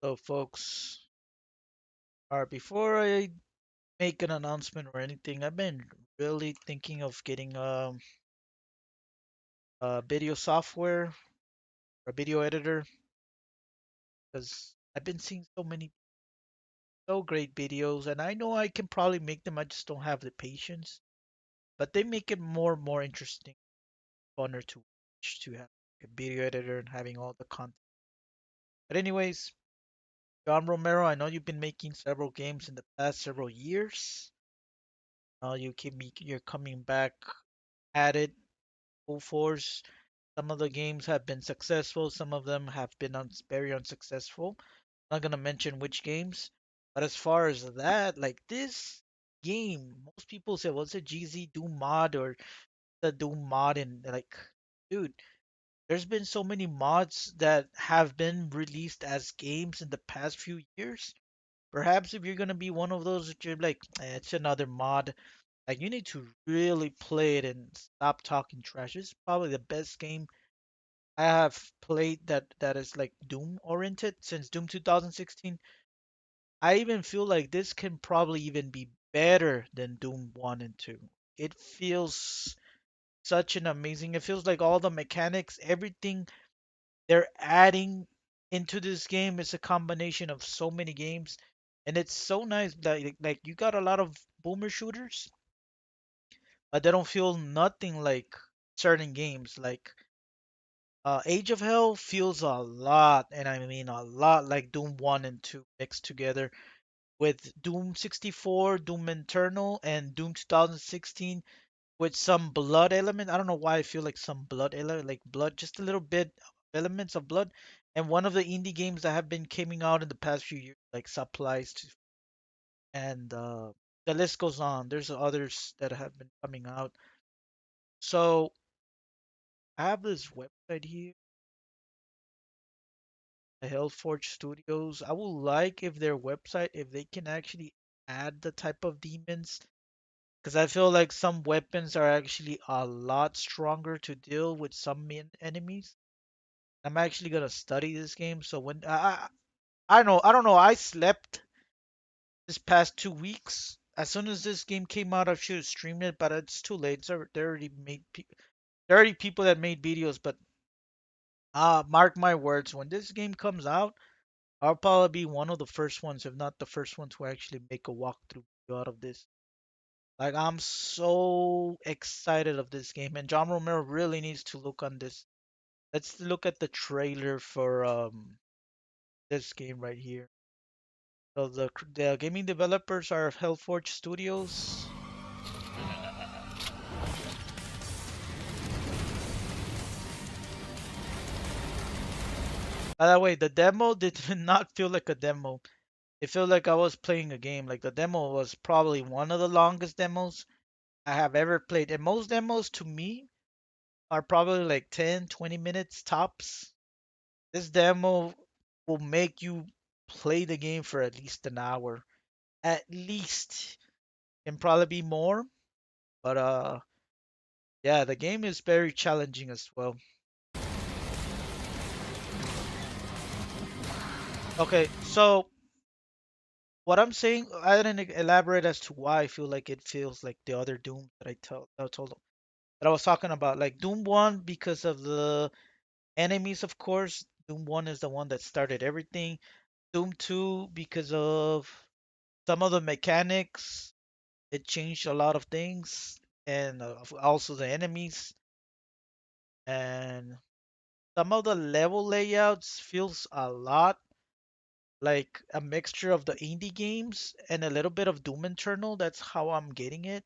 So, folks, before I make an announcement or anything, I've been really thinking of getting a video software, a video editor, because I've been seeing so many so great videos, and I know I can probably make them. I just don't have the patience. But they make it more and more interesting, funner to watch to have a video editor and having all the content. But anyways, John Romero, I know you've been making several games in the past several years. You're coming back at it full force. Some of the games have been successful, some of them have been very unsuccessful. I'm not gonna mention which games, but as far as that, like this game, most people say, "What's a GZ Doom mod or the Doom mod?" And like, dude, there's been so many mods that have been released as games in the past few years. Perhaps if you're gonna be one of those that you're like, it's another mod. Like you need to really play it and stop talking trash. It's probably the best game I have played that is like Doom oriented since Doom 2016. I even feel like this can probably even be better than Doom 1 and 2. It feels such an amazing. It feels like all the mechanics, everything they're adding into this game is a combination of so many games, and it's so nice that like you got a lot of boomer shooters, but they don't feel nothing like certain games. Like Age of Hell feels a lot, and I mean a lot like Doom 1 and 2 mixed together with Doom 64, Doom Eternal, and Doom 2016 with some blood element. I don't know why I feel like some blood element, like blood, just a little bit elements of blood. And one of the indie games that have been coming out in the past few years, like Supplies, and the list goes on. There's others that have been coming out. So I have this website here, the Hellforge Studios. I would like if their website, if they can actually add the type of demons, because I feel like some weapons are actually a lot stronger to deal with some enemies. I'm actually gonna study this game, so when I don't know, I slept this past 2 weeks. As soon as this game came out, I should have streamed it, but it's too late. So they already made there are already people that made videos, but mark my words, when this game comes out, I'll probably be one of the first ones, if not the first one, to actually make a walkthrough video out of this. Like I'm so excited of this game, and John Romero really needs to look on this. Let's look at the trailer for this game right here. So the gaming developers are Hellforge Studios. By the way, the demo did not feel like a demo. It felt like I was playing a game. Like the demo was probably one of the longest demos I have ever played. And most demos to me are probably like 10, 20 minutes tops. This demo will make you play the game for at least an hour. At least. Can probably be more. But yeah, the game is very challenging as well. Okay, so what I'm saying, I didn't elaborate as to why I feel like it feels like the other Doom that I told that I was talking about. Like Doom 1 because of the enemies, of course. Doom 1 is the one that started everything. Doom 2 because of some of the mechanics. It changed a lot of things, and also the enemies, and some of the level layouts feels a lot like a mixture of the indie games and a little bit of Doom Eternal. That's how I'm getting it.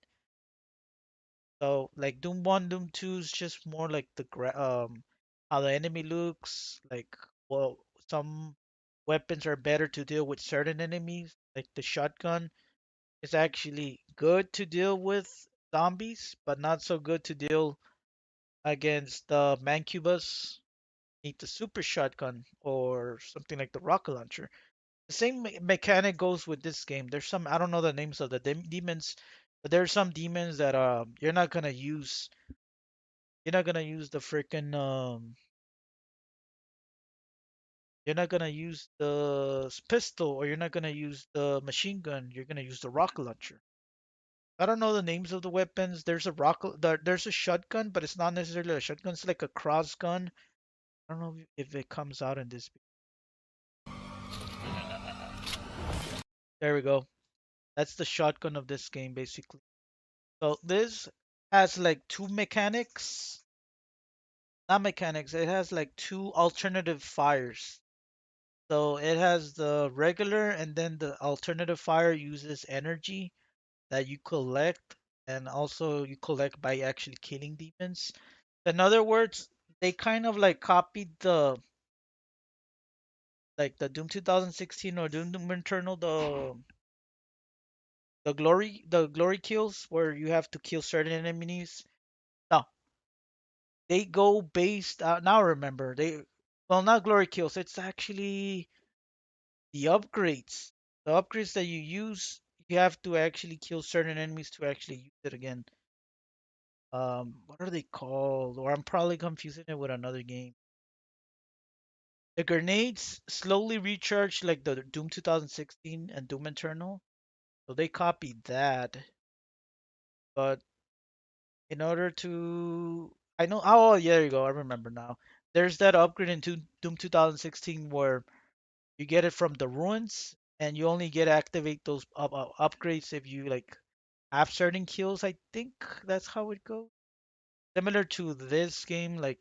So like Doom 1, Doom 2 is just more like how the enemy looks. Like well, some weapons are better to deal with certain enemies. Like the shotgun is actually good to deal with zombies, but not so good to deal against the Mancubus. Need the super shotgun or something like the rocket launcher. The same mechanic goes with this game. There's some I don't know the names of the demons, but there's some demons that you're not gonna use the freaking You're not gonna use the pistol, or you're not gonna use the machine gun. You're gonna use the rocket launcher. I don't know the names of the weapons. There's a shotgun, but it's not necessarily a shotgun. It's like a cross gun. I don't know if it comes out in this. There we go. That's the shotgun of this game, basically. So this has like two mechanics. Not mechanics. It has like two alternative fires. So it has the regular, and then the alternative fire uses energy that you collect, and also you collect by actually killing demons. In other words, they kind of like copied the Doom 2016 or Doom Eternal, the glory kills where you have to kill certain enemies. No, they go based now. Remember, well, not glory kills. It's actually the upgrades. The upgrades that you use, you have to actually kill certain enemies to actually use it again. What are they called? Or I'm probably confusing it with another game. The grenades slowly recharge like the Doom 2016 and Doom Eternal. So they copied that. But in order to, I know, oh, yeah, there you go. I remember now. There's that upgrade in Doom 2016 where you get it from the ruins, and you only get to activate those upgrades if you like have certain kills. I think that's how it goes. Similar to this game, like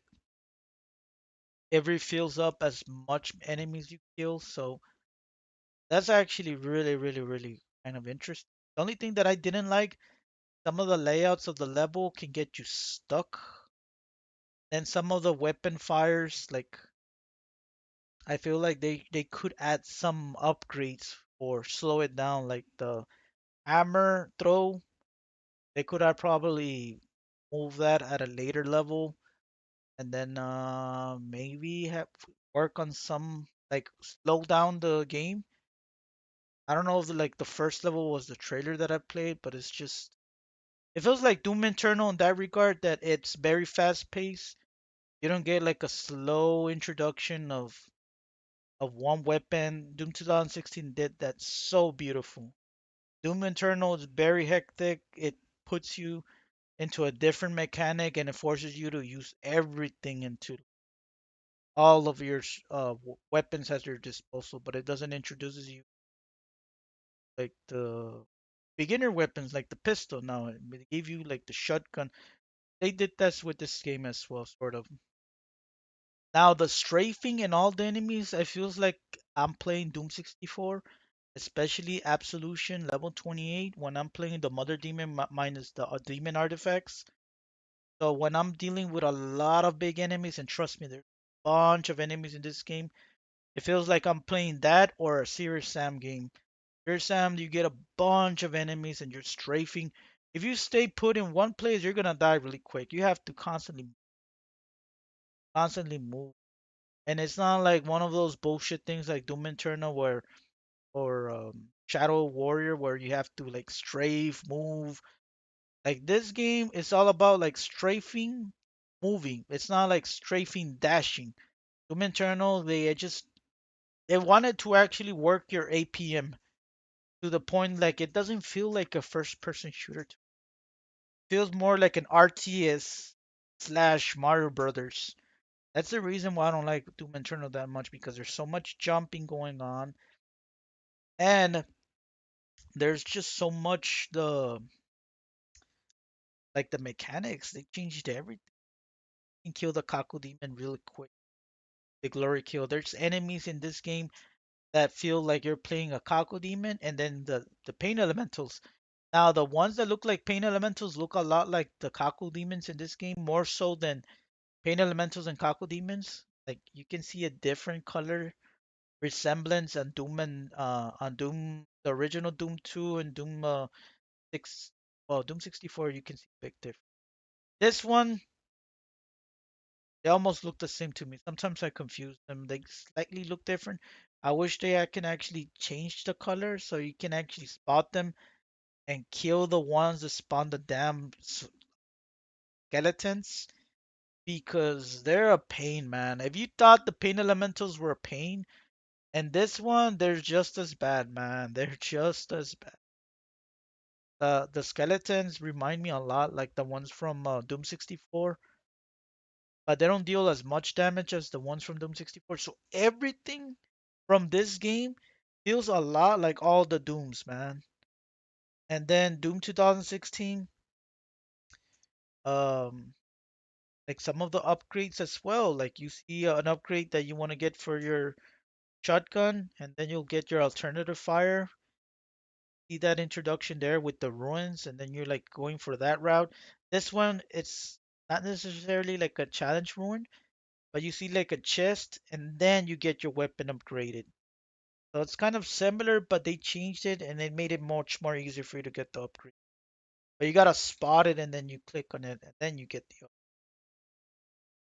every fills up as much enemies you kill. So that's actually really, really, really kind of interesting. The only thing that I didn't like, some of the layouts of the level can get you stuck. And some of the weapon fires, like I feel like they could add some upgrades or slow it down, like the hammer throw. They could have probably move that at a later level, and then maybe have work on some like slow down the game. I don't know if the first level was the trailer that I played, but it's just it feels like Doom Eternal in that regard, that it's very fast paced. You don't get like a slow introduction of one weapon. Doom 2016 did that so beautiful. Doom Eternal is very hectic. It puts you into a different mechanic, and it forces you to use everything into all of your weapons at your disposal, but it doesn't introduces you like the beginner weapons like the pistol. Now it gave you like the shotgun. They did that with this game as well, sort of. Now the strafing and all the enemies, I feels like I'm playing Doom 64, especially Absolution level 28, when I'm playing the Mother Demon minus the demon artifacts. So when I'm dealing with a lot of big enemies, and trust me, there's a bunch of enemies in this game, it feels like I'm playing that or a Serious Sam game. Serious Sam, you get a bunch of enemies and you're strafing. If you stay put in one place, you're gonna die really quick. You have to constantly move. And it's not like one of those bullshit things like Doom Eternal where or Shadow Warrior where you have to like strafe, move. Like this game is all about like strafing, moving. It's not like strafing, dashing. Doom Eternal, they wanted to actually work your APM to the point like it doesn't feel like a first person shooter. It feels more like an RTS slash Mario Brothers. That's the reason why I don't like Doom Eternal that much, because there's so much jumping going on, and there's just so much the mechanics. They changed everything. You can kill the Kaku Demon really quick. The Glory Kill. There's enemies in this game that feel like you're playing a Kaku Demon, and then the Pain Elementals. Now the ones that look like Pain Elementals look a lot like the Kaku Demons in this game, more so than Pain Elementals and Kaku Demons. Like you can see a different color resemblance on Doom, the original Doom 2 and Doom 6, well, Doom 64, you can see a big difference. This one, they almost look the same to me. Sometimes I confuse them. They slightly look different. I wish can actually change the color so you can actually spot them and kill the ones that spawn the damn skeletons. because they're a pain, man. If you thought the pain elementals were a pain, and this one, they're just as bad, man. They're just as bad. The skeletons remind me a lot like the ones from Doom 64, but they don't deal as much damage as the ones from Doom 64. So everything from this game feels a lot like all the Dooms, man. And then Doom 2016, um, like some of the upgrades as well. Like you see an upgrade that you want to get for your shotgun, and then you'll get your alternative fire. See that introduction there with the ruins, and then you're like going for that route. This one, it's not necessarily like a challenge ruin, but you see like a chest, and then you get your weapon upgraded. So it's kind of similar, but they changed it and it made it much more easier for you to get the upgrade. But you gotta spot it and then you click on it and then you get the upgrade.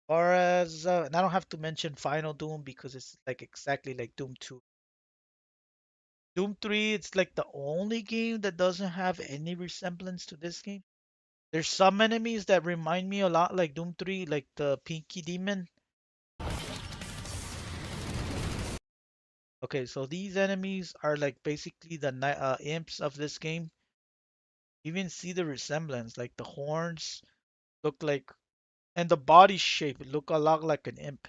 Whereas, and I don't have to mention Final Doom because it's like exactly like Doom 2. Doom 3, it's like the only game that doesn't have any resemblance to this game. There's some enemies that remind me a lot like Doom 3, like the Pinky Demon. Okay, so these enemies are like basically the imps of this game. You even see the resemblance, like the horns look like, and the body shape look a lot like an imp.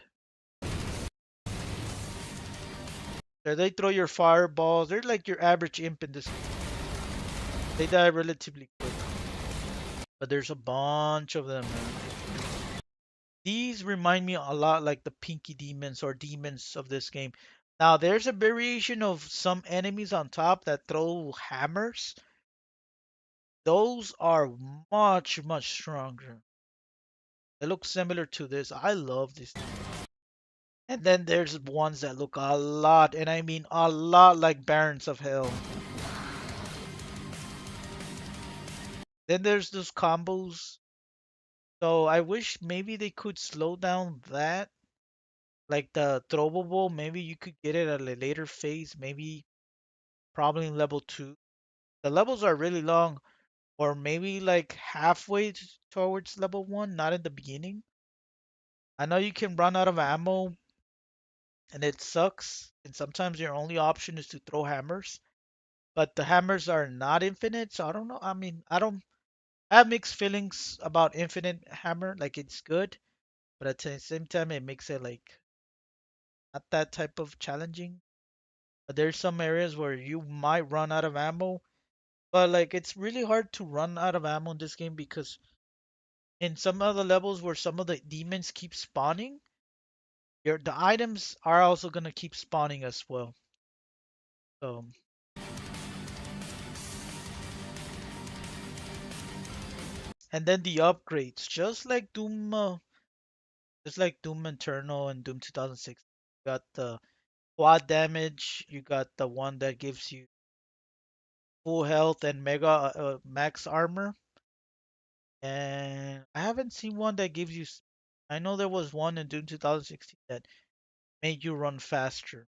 So they throw your fireballs. They're like your average imp in this. They die relatively quick, but there's a bunch of them, man. These remind me a lot like the Pinky Demons or demons of this game. Now, there's a variation of some enemies on top that throw hammers. Those are much, much stronger. They look similar to this. I love this. And then there's ones that look a lot, and I mean a lot like Barons of Hell. Then there's those combos. So I wish maybe they could slow down that. Like the throwable, maybe you could get it at a later phase, maybe probably in level 2. The levels are really long, or maybe like halfway towards level 1, not in the beginning. I know you can run out of ammo and it sucks, and sometimes your only option is to throw hammers, but the hammers are not infinite, so I don't know. I mean, I have mixed feelings about infinite hammer, like it's good, but at the same time it makes it like not that type of challenging. But there's some areas where you might run out of ammo, but like it's really hard to run out of ammo in this game because in some of the levels where some of the demons keep spawning, the items are also gonna keep spawning as well. So and then the upgrades, just like Doom Eternal and Doom 2006, you got the quad damage, you got the one that gives you full health and mega max armor, and I haven't seen one that gives you. I know there was one in Doom 2016 that made you run faster.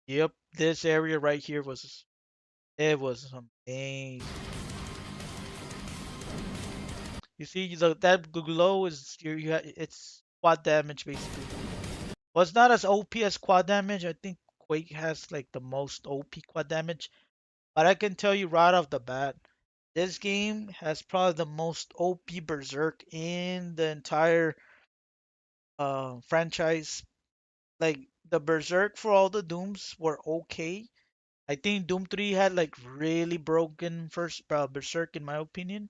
Yep, this area right here was amazing. You see, that glow is it's quad damage basically. Well, it's not as OP as quad damage. I think Quake has like the most OP quad damage, but I can tell you right off the bat, this game has probably the most OP Berserk in the entire franchise. Like the Berserk for all the Dooms were okay. I think Doom 3 had like really broken first Berserk in my opinion.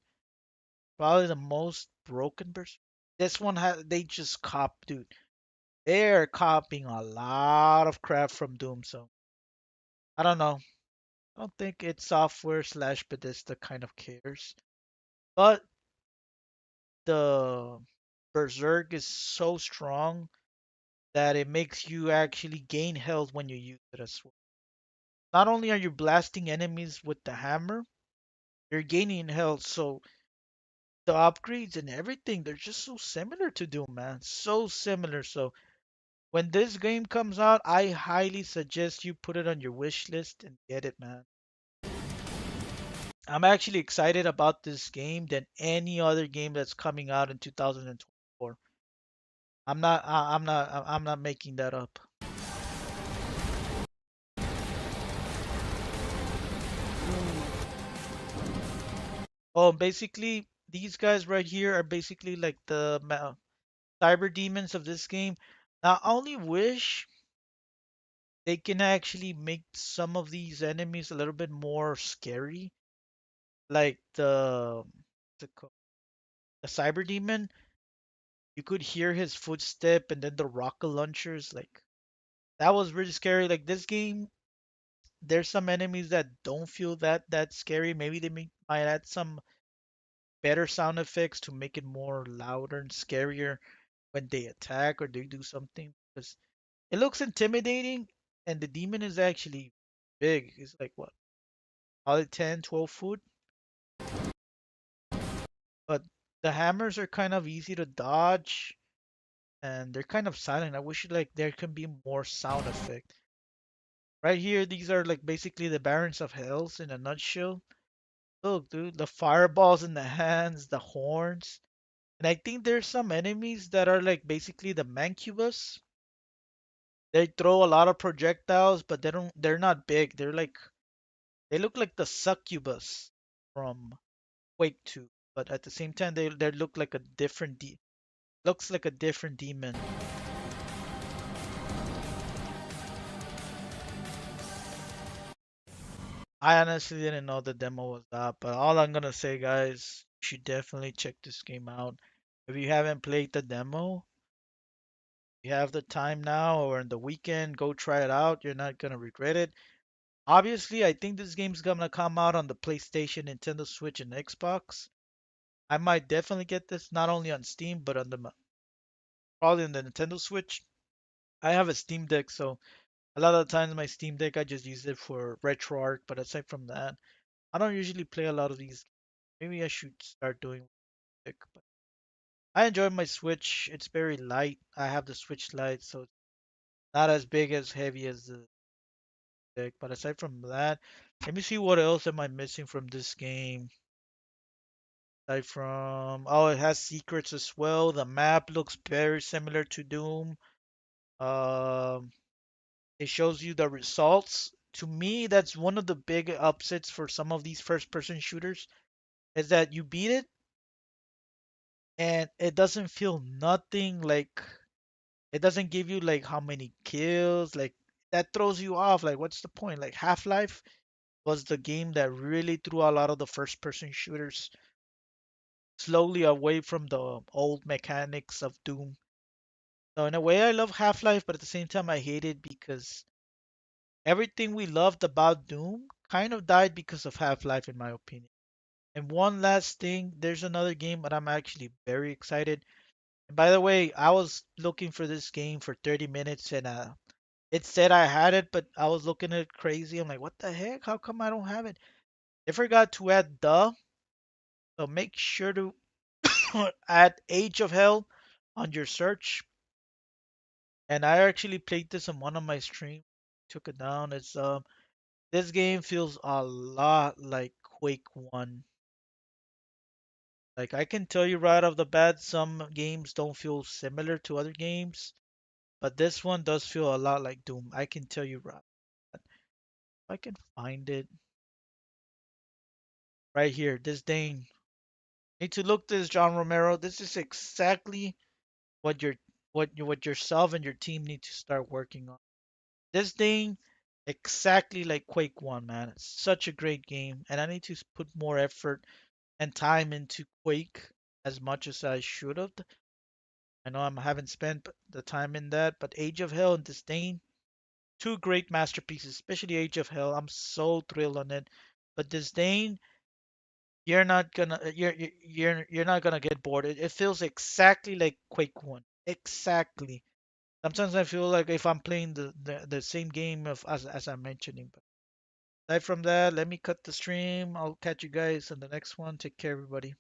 Probably the most broken Berserk. This one had they just cop, dude. They're copying a lot of crap from Doom, so I don't know. I don't think it's software slash Bethesda kind of cares. But the Berserk is so strong that it makes you actually gain health when you use it as well. Not only are you blasting enemies with the hammer, you're gaining health. So the upgrades and everything, they're just so similar to Doom, man. So similar. So when this game comes out, I highly suggest you put it on your wish list and get it, man. I'm actually excited about this game than any other game that's coming out in 2024. I'm not making that up. Oh, basically, these guys right here are basically like the cyber demons of this game. Now, I only wish they can actually make some of these enemies a little bit more scary, like the cyber demon. You could hear his footstep and then the rocket launchers. Like that was really scary. Like this game, there's some enemies that don't feel that scary. Maybe might add some better sound effects to make it more louder and scarier when they attack or they do something. Because it looks intimidating, and the demon is actually big. It's like what, probably 10, 12 foot. But the hammers are kind of easy to dodge, and they're kind of silent. I wish like there can be more sound effect. Right here, these are like basically the Barons of Hells in a nutshell. Look, dude, the fireballs in the hands, the horns. And I think there's some enemies that are like basically the Mancubus. They throw a lot of projectiles, but they're not big. They look like the Succubus from Quake 2. But at the same time they look like a looks like a different demon. I honestly didn't know the demo was that, but all I'm gonna say, guys, you should definitely check this game out. If you haven't played the demo, you have the time now or in the weekend, go try it out. You're not gonna regret it. Obviously, I think this game's gonna come out on the PlayStation, Nintendo Switch, and Xbox. I might definitely get this not only on Steam but on probably on the Nintendo Switch. I have a Steam Deck, so a lot of the times my Steam Deck I just use it for RetroArch. But aside from that, I don't usually play a lot of these. Maybe I should start doing it. But I enjoy my Switch. It's very light. I have the Switch Lite, so it's not as big as heavy as the deck. But aside from that, let me see what else am I missing from this game. Aside from it has secrets as well. The map looks very similar to Doom. Um, it shows you the results. To me, that's one of the big upsets for some of these first-person shooters is that you beat it and it doesn't feel nothing like it doesn't give you like how many kills, like that throws you off. Like, what's the point? Like, Half-Life was the game that really threw a lot of the first person shooters slowly away from the old mechanics of Doom. So, in a way, I love Half-Life, but at the same time, I hate it because everything we loved about Doom kind of died because of Half-Life, in my opinion. And one last thing, there's another game that I'm actually very excited. And by the way, I was looking for this game for 30 minutes and it said I had it, but I was looking at it crazy. I'm like, what the heck? How come I don't have it? I forgot to add so make sure to add Age of Hell on your search. And I actually played this on one of my streams. Took it down. It's this game feels a lot like Quake 1. Like I can tell you right off the bat, some games don't feel similar to other games, but this one does feel a lot like Doom. I can tell you right. If I can find it right here, this Dane. Need to look this, John Romero. This is exactly what what yourself and your team need to start working on. This thing exactly like Quake 1, man. It's such a great game, and I need to put more effort and time into Quake as much as I should have. I know I haven't spent the time in that, but Age of Hell and Disdain, two great masterpieces, especially Age of Hell. I'm so thrilled on it. But Disdain, you're not gonna get bored. It feels exactly like Quake 1. Exactly. Sometimes I feel like if I'm playing the same game as I'm mentioning. But aside from that, let me cut the stream. I'll catch you guys on the next one. Take care, everybody.